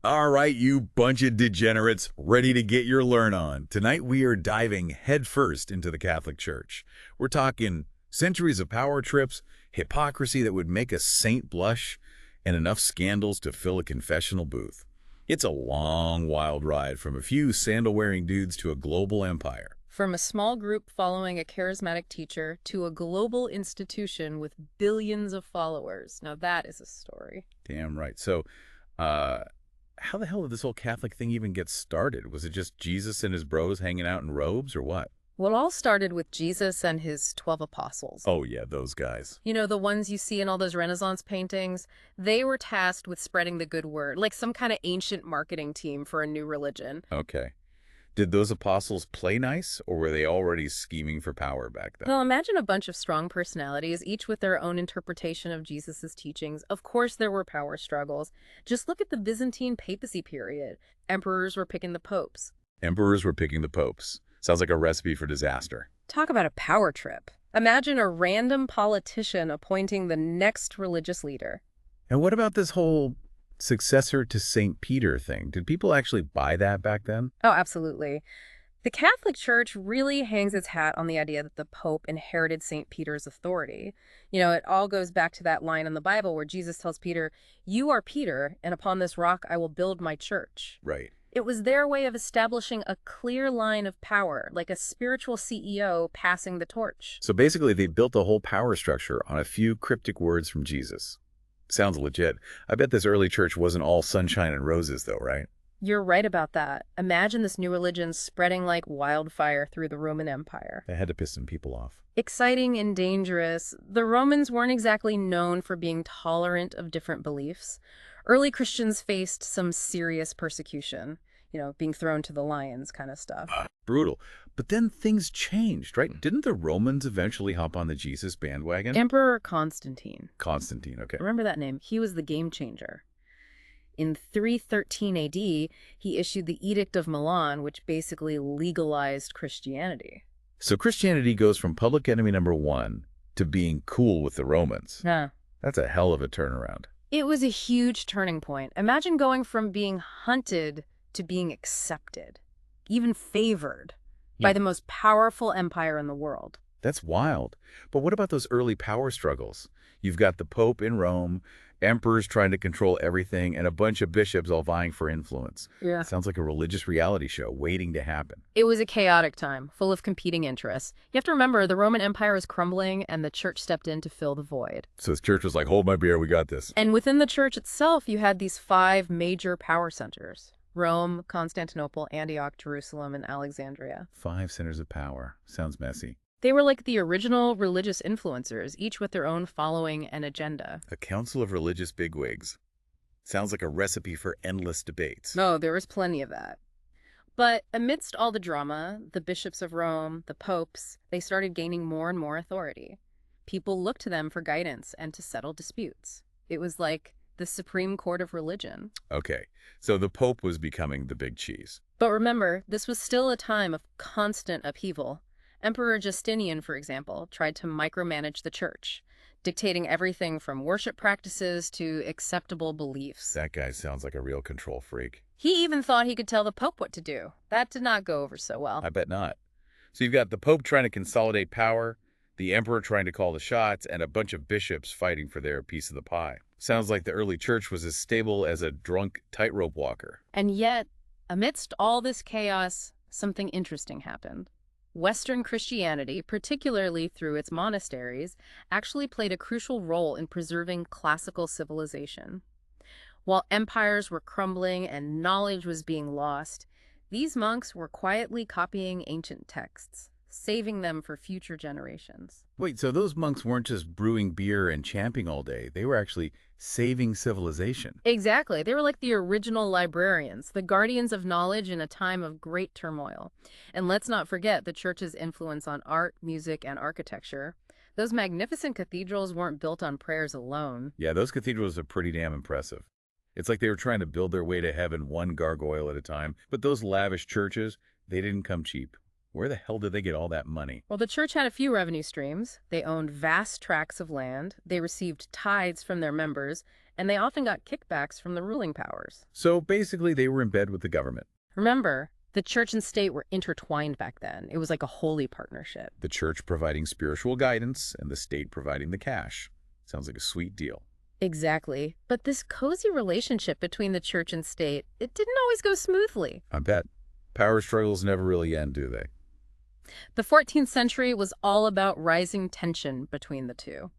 All right, you bunch of degenerates, ready to get your learn on. Tonight we are diving headfirst into the Catholic Church. We're talking centuries of power trips, hypocrisy that would make a saint blush, and enough scandals to fill a confessional booth. It's a long, wild ride from a few sandal-wearing dudes to a global empire. From a small group following a charismatic teacher to a global institution with billions of followers. Now that is a story. Damn right. So, uh, how the hell did this whole Catholic thing even get started? Was it just Jesus and his bros hanging out in robes or what? Well, it all started with Jesus and his 12 apostles. Oh yeah, those guys. You know, the ones you see in all those Renaissance paintings? They were tasked with spreading the good word, like some kind of ancient marketing team for a new religion. Okay. Did those apostles play nice, or were they already scheming for power back then? Well, imagine a bunch of strong personalities, each with their own interpretation of Jesus's teachings. Of course, there were power struggles. Just look at the Byzantine papacy period. Emperors were picking the popes. Emperors were picking the popes. Sounds like a recipe for disaster. Talk about a power trip. Imagine a random politician appointing the next religious leader. And what about this whole successor to St. Peter thing? Did people actually buy that back then? Oh, absolutely. The Catholic Church really hangs its hat on the idea that the Pope inherited St. Peter's authority. You know, it all goes back to that line in the Bible where Jesus tells Peter, "You are Peter, and upon this rock I will build my church." Right. It was their way of establishing a clear line of power, like a spiritual CEO passing the torch. So basically, they built the whole power structure on a few cryptic words from Jesus. Sounds legit. I bet this early church wasn't all sunshine and roses, though, right? You're right about that. Imagine this new religion spreading like wildfire through the Roman Empire. That had to piss some people off. Exciting and dangerous, the Romans weren't exactly known for being tolerant of different beliefs. Early Christians faced some serious persecution, being thrown to the lions kind of stuff. Brutal. But then things changed, right? Didn't the Romans eventually hop on the Jesus bandwagon? Emperor Constantine. Constantine, okay. Remember that name? He was the game changer. In 313 AD, he issued the Edict of Milan, which basically legalized Christianity. So Christianity goes from public enemy number one to being cool with the Romans. Yeah. That's a hell of a turnaround. It was a huge turning point. Imagine going from being hunted to being accepted, even favored, by the most powerful empire in the world. That's wild. But what about those early power struggles? You've got the Pope in Rome, emperors trying to control everything, and a bunch of bishops all vying for influence. Yeah. Sounds like a religious reality show waiting to happen. It was a chaotic time, full of competing interests. You have to remember, the Roman Empire was crumbling, and the church stepped in to fill the void. So the church was like, hold my beer, we got this. And within the church itself, you had these 5 major power centers: Rome, Constantinople, Antioch, Jerusalem, and Alexandria. 5 centers of power. Sounds messy. They were like the original religious influencers, each with their own following and agenda. A council of religious bigwigs. Sounds like a recipe for endless debates. No, there was plenty of that. But amidst all the drama, the bishops of Rome, the popes, they started gaining more and more authority. People looked to them for guidance and to settle disputes. It was like the supreme court of religion. Okay, so the Pope was becoming the big cheese. But remember, this was still a time of constant upheaval. Emperor Justinian, for example, tried to micromanage the church, dictating everything from worship practices to acceptable beliefs. That guy sounds like a real control freak. He even thought he could tell the Pope what to do. That did not go over so well. I bet not. So you've got the Pope trying to consolidate power, the Emperor trying to call the shots, and a bunch of bishops fighting for their piece of the pie. Sounds like the early church was as stable as a drunk tightrope walker. And yet, amidst all this chaos, something interesting happened. Western Christianity, particularly through its monasteries, actually played a crucial role in preserving classical civilization. While empires were crumbling and knowledge was being lost, these monks were quietly copying ancient texts, saving them for future generations. Wait, so those monks weren't just brewing beer and champing all day. They were actually saving civilization. Exactly. They were like the original librarians, the guardians of knowledge in a time of great turmoil. And let's not forget the church's influence on art, music, and architecture. Those magnificent cathedrals weren't built on prayers alone. Yeah, those cathedrals are pretty damn impressive. It's like they were trying to build their way to heaven one gargoyle at a time. But those lavish churches, they didn't come cheap. Where the hell did they get all that money? Well, the church had a few revenue streams. They owned vast tracts of land, they received tithes from their members, and they often got kickbacks from the ruling powers. So basically, they were in bed with the government. Remember, the church and state were intertwined back then. It was like a holy partnership. The church providing spiritual guidance and the state providing the cash. Sounds like a sweet deal. Exactly. But this cozy relationship between the church and state, it didn't always go smoothly. I bet. Power struggles never really end, do they? The 14th century was all about rising tension between the two.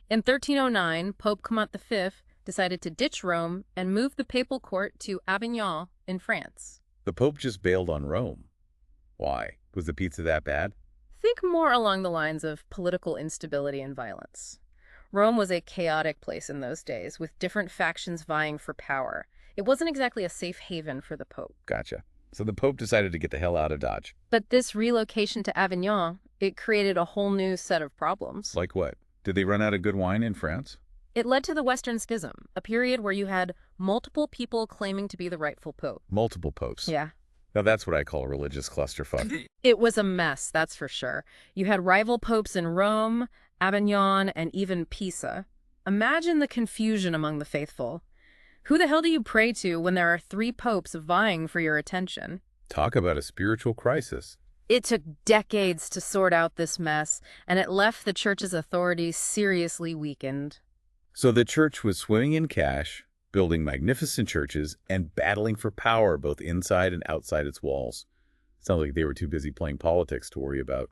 In 1309, Pope Clement V decided to ditch Rome and move the papal court to Avignon in France. The Pope just bailed on Rome. Why? Was the pizza that bad? Think more along the lines of political instability and violence. Rome was a chaotic place in those days, with different factions vying for power. It wasn't exactly a safe haven for the Pope. Gotcha. So the Pope decided to get the hell out of Dodge. But this relocation to Avignon, it created a whole new set of problems. Like what? Did they run out of good wine in France? It led to the Western Schism, a period where you had multiple people claiming to be the rightful pope. Multiple popes. Yeah. Now that's what I call a religious clusterfuck. It was a mess, that's for sure. You had rival popes in Rome, Avignon, and even Pisa. Imagine the confusion among the faithful. Who the hell do you pray to when there are 3 popes vying for your attention? Talk about a spiritual crisis. It took decades to sort out this mess, and it left the church's authority seriously weakened. So the church was swimming in cash, building magnificent churches, and battling for power both inside and outside its walls. Sounds like they were too busy playing politics to worry about,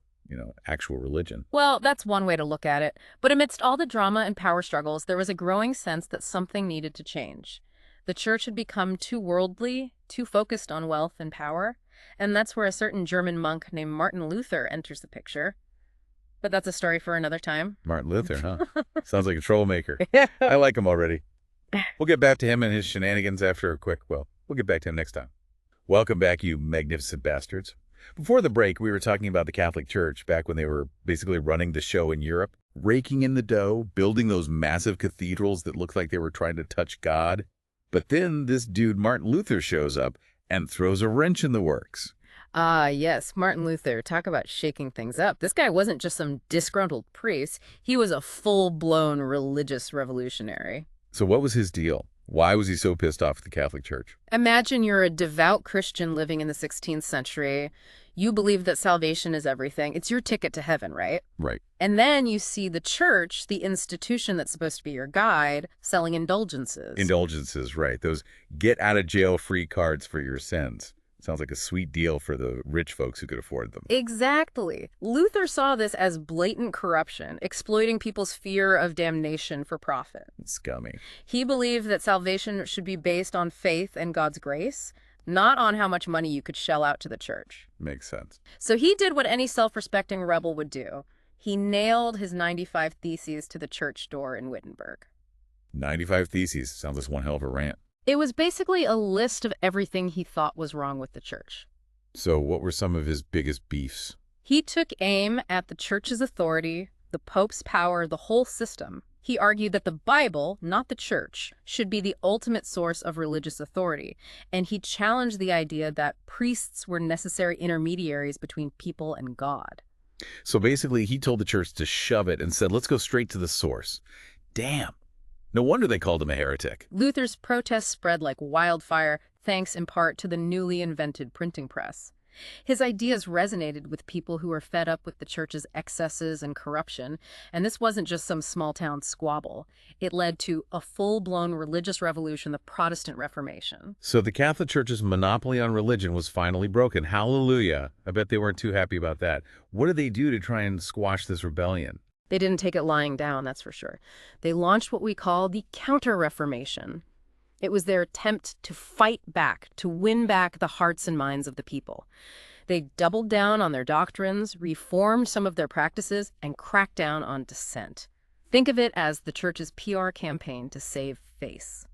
actual religion. Well, that's one way to look at it. But amidst all the drama and power struggles, there was a growing sense that something needed to change. The church had become too worldly, too focused on wealth and power, and that's where a certain German monk named Martin Luther enters the picture. But that's a story for another time. Martin Luther, huh? Sounds like a troublemaker. I like him already. We'll get back to him and his shenanigans after a quick, we'll get back to him next time. Welcome back, you magnificent bastards. Before the break, we were talking about the Catholic Church back when they were basically running the show in Europe, raking in the dough, building those massive cathedrals that looked like they were trying to touch God. But then this dude, Martin Luther, shows up and throws a wrench in the works. Ah, yes, Martin Luther. Talk about shaking things up. This guy wasn't just some disgruntled priest. He was a full-blown religious revolutionary. So what was his deal? Why was he so pissed off at the Catholic Church? Imagine you're a devout Christian living in the 16th century. You believe that salvation is everything. It's your ticket to heaven, right? Right. And then you see the church, the institution that's supposed to be your guide, selling indulgences. Indulgences, right. Those get-out-of-jail-free cards for your sins. Sounds like a sweet deal for the rich folks who could afford them. Exactly. Luther saw this as blatant corruption, exploiting people's fear of damnation for profit. Scummy. He believed that salvation should be based on faith and God's grace, not on how much money you could shell out to the church. Makes sense. So he did what any self-respecting rebel would do. He nailed his 95 Theses to the church door in Wittenberg. 95 Theses. Sounds like one hell of a rant. It was basically a list of everything he thought was wrong with the church. So what were some of his biggest beefs? He took aim at the church's authority, the Pope's power, the whole system. He argued that the Bible, not the church, should be the ultimate source of religious authority, and he challenged the idea that priests were necessary intermediaries between people and God. So basically, he told the church to shove it and said, let's go straight to the source. Damn. No wonder they called him a heretic. Luther's protests spread like wildfire, thanks in part to the newly invented printing press. His ideas resonated with people who were fed up with the church's excesses and corruption, and this wasn't just some small-town squabble. It led to a full-blown religious revolution, the Protestant Reformation. So the Catholic Church's monopoly on religion was finally broken. Hallelujah. I bet they weren't too happy about that. What did they do to try and squash this rebellion? They didn't take it lying down, that's for sure. They launched what we call the Counter-Reformation. It was their attempt to fight back, to win back the hearts and minds of the people. They doubled down on their doctrines, reformed some of their practices, and cracked down on dissent. Think of it as the church's PR campaign to save face.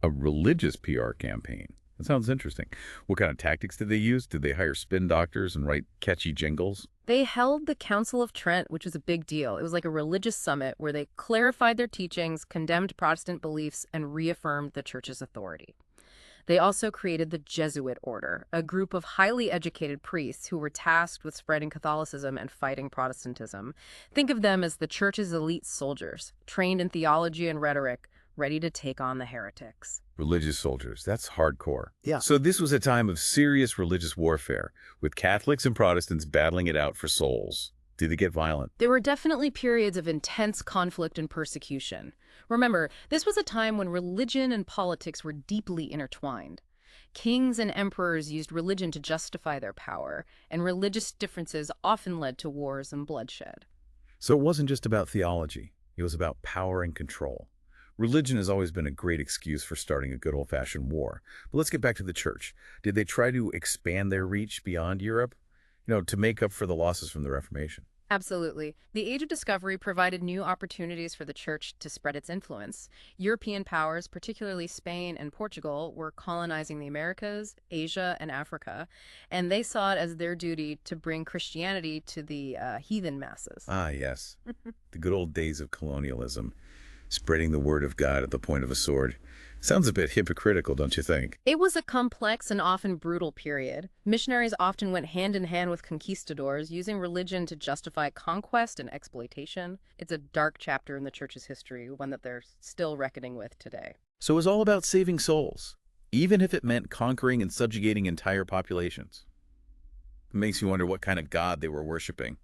A religious PR campaign. That sounds interesting. What kind of tactics did they use? Did they hire spin doctors and write catchy jingles? They held the Council of Trent, which was a big deal. It was like a religious summit where they clarified their teachings, condemned Protestant beliefs, and reaffirmed the church's authority. They also created the Jesuit order, a group of highly educated priests who were tasked with spreading Catholicism and fighting Protestantism. Think of them as the church's elite soldiers, trained in theology and rhetoric, ready to take on the heretics. Religious soldiers, that's hardcore. Yeah. So this was a time of serious religious warfare, with Catholics and Protestants battling it out for souls. Did it get violent? There were definitely periods of intense conflict and persecution. Remember, this was a time when religion and politics were deeply intertwined. Kings and emperors used religion to justify their power, and religious differences often led to wars and bloodshed. So it wasn't just about theology. It was about power and control. Religion has always been a great excuse for starting a good old-fashioned war. But let's get back to the church. Did they try to expand their reach beyond Europe, to make up for the losses from the Reformation? Absolutely. The Age of Discovery provided new opportunities for the church to spread its influence. European powers, particularly Spain and Portugal, were colonizing the Americas, Asia, and Africa, and they saw it as their duty to bring Christianity to the heathen masses. Ah, yes. The good old days of colonialism, spreading the word of God at the point of a sword. Sounds a bit hypocritical, don't you think? It was a complex and often brutal period. Missionaries often went hand in hand with conquistadors, using religion to justify conquest and exploitation. It's a dark chapter in the church's history, one that they're still reckoning with today. So it was all about saving souls, even if it meant conquering and subjugating entire populations. It makes you wonder what kind of God they were worshiping.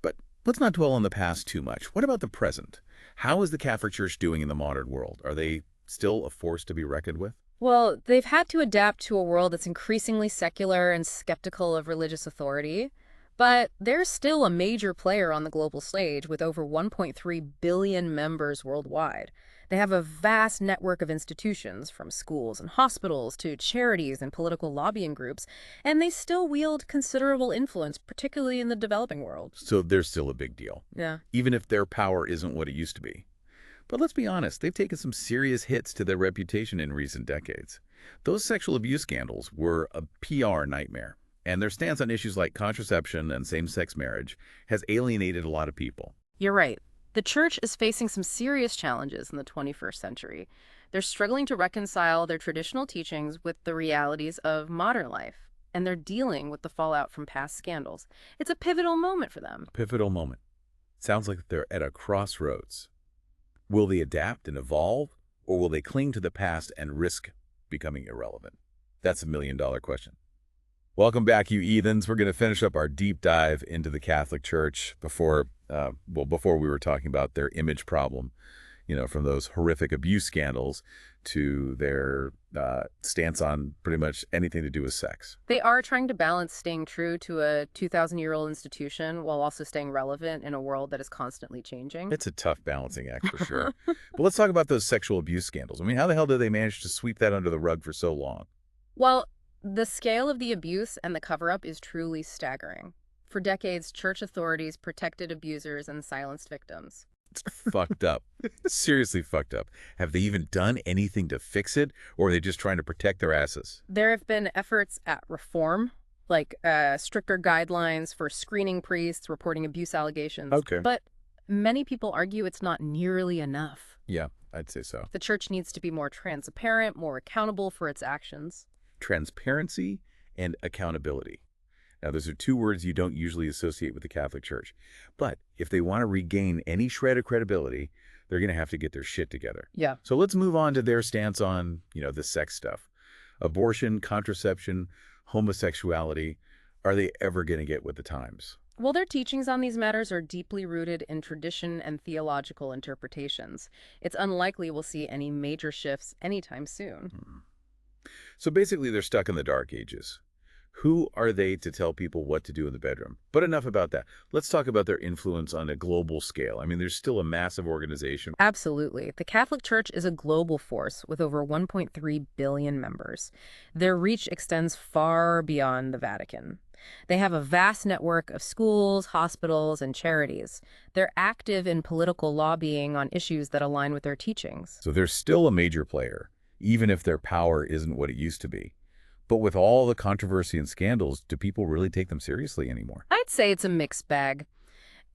But let's not dwell on the past too much. What about the present? How is the Catholic Church doing in the modern world? Are they still a force to be reckoned with? Well, they've had to adapt to a world that's increasingly secular and skeptical of religious authority, but they're still a major player on the global stage with over 1.3 billion members worldwide. They have a vast network of institutions, from schools and hospitals to charities and political lobbying groups, and they still wield considerable influence, particularly in the developing world. So they're still a big deal, Yeah. even if their power isn't what it used to be. But let's be honest, they've taken some serious hits to their reputation in recent decades. Those sexual abuse scandals were a PR nightmare, and their stance on issues like contraception and same-sex marriage has alienated a lot of people. You're right. The church is facing some serious challenges in the 21st century. They're struggling to reconcile their traditional teachings with the realities of modern life, and they're dealing with the fallout from past scandals. It's a pivotal moment for them. Pivotal moment. Sounds like they're at a crossroads. Will they adapt and evolve, or will they cling to the past and risk becoming irrelevant? That's $1 million question. Welcome back, you heathens. We're going to finish up our deep dive into the Catholic Church before we were talking about their image problem, from those horrific abuse scandals to their stance on pretty much anything to do with sex. They are trying to balance staying true to a 2,000-year-old institution while also staying relevant in a world that is constantly changing. It's a tough balancing act for sure. But let's talk about those sexual abuse scandals. I mean, how the hell did they manage to sweep that under the rug for so long? Well, the scale of the abuse and the cover-up is truly staggering. For decades, church authorities protected abusers and silenced victims. It's fucked up. Seriously fucked up. Have they even done anything to fix it, or are they just trying to protect their asses? There have been efforts at reform, like stricter guidelines for screening priests reporting abuse allegations. Okay. But many people argue it's not nearly enough. Yeah, I'd say so. The church needs to be more transparent, more accountable for its actions. Transparency and accountability. Now, those are two words you don't usually associate with the Catholic Church. But if they want to regain any shred of credibility, they're going to have to get their shit together. Yeah. So let's move on to their stance on, the sex stuff. Abortion, contraception, homosexuality. Are they ever going to get with the times? Well, their teachings on these matters are deeply rooted in tradition and theological interpretations. It's unlikely we'll see any major shifts anytime soon. So basically, they're stuck in the Dark Ages. Who are they to tell people what to do in the bedroom? But enough about that. Let's talk about their influence on a global scale. I mean, there's still a massive organization. Absolutely. The Catholic Church is a global force with over 1.3 billion members. Their reach extends far beyond the Vatican. They have a vast network of schools, hospitals, and charities. They're active in political lobbying on issues that align with their teachings. So they're still a major player, even if their power isn't what it used to be. But with all the controversy and scandals, do people really take them seriously anymore? I'd say it's a mixed bag.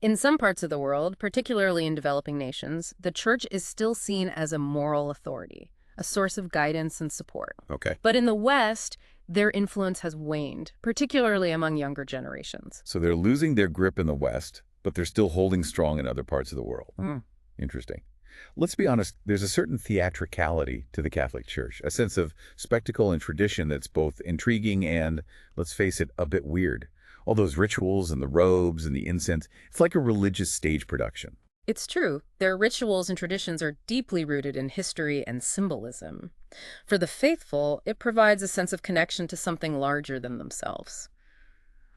In some parts of the world, particularly in developing nations, the church is still seen as a moral authority, a source of guidance and support. Okay. But in the West, their influence has waned, particularly among younger generations. So they're losing their grip in the West, but they're still holding strong in other parts of the world. Mm. Interesting. Let's be honest, there's a certain theatricality to the Catholic Church, a sense of spectacle and tradition that's both intriguing and, let's face it, a bit weird. All those rituals and the robes and the incense, it's like a religious stage production. It's true. Their rituals and traditions are deeply rooted in history and symbolism. For the faithful, it provides a sense of connection to something larger than themselves,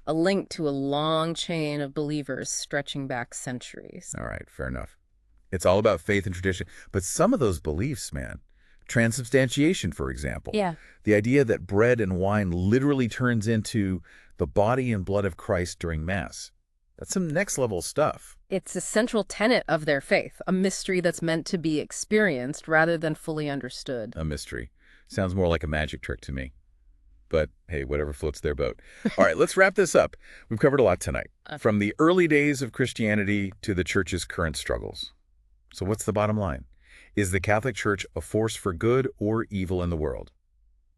a link to a long chain of believers stretching back centuries. All right, fair enough. It's all about faith and tradition, but some of those beliefs, man, transubstantiation, for example, Yeah. the idea that bread and wine literally turns into the body and blood of Christ during Mass, that's some next-level stuff. It's a central tenet of their faith, a mystery that's meant to be experienced rather than fully understood. A mystery. Sounds more like a magic trick to me. But hey, whatever floats their boat. All right, let's wrap this up. We've covered a lot tonight, from the early days of Christianity to the Church's current struggles. So what's the bottom line? Is the Catholic Church a force for good or evil in the world?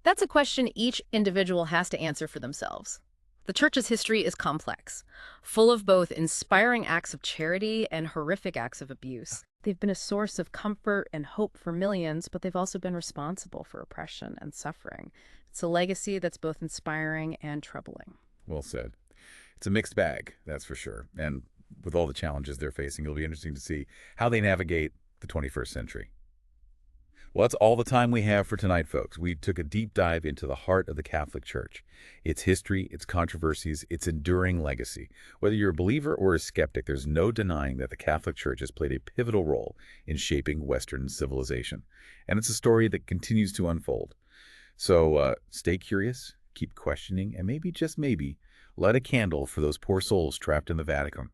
That's a question each individual has to answer for themselves. The Church's history is complex, full of both inspiring acts of charity and horrific acts of abuse. They've been a source of comfort and hope for millions, but they've also been responsible for oppression and suffering. It's a legacy that's both inspiring and troubling. Well said. It's a mixed bag, that's for sure. And with all the challenges they're facing, it'll be interesting to see how they navigate the 21st century. Well, that's all the time we have for tonight, folks. We took a deep dive into the heart of the Catholic Church, its history, its controversies, its enduring legacy. Whether you're a believer or a skeptic, there's no denying that the Catholic Church has played a pivotal role in shaping Western civilization. And it's a story that continues to unfold. So stay curious, keep questioning, and maybe, just maybe, light a candle for those poor souls trapped in the Vatican.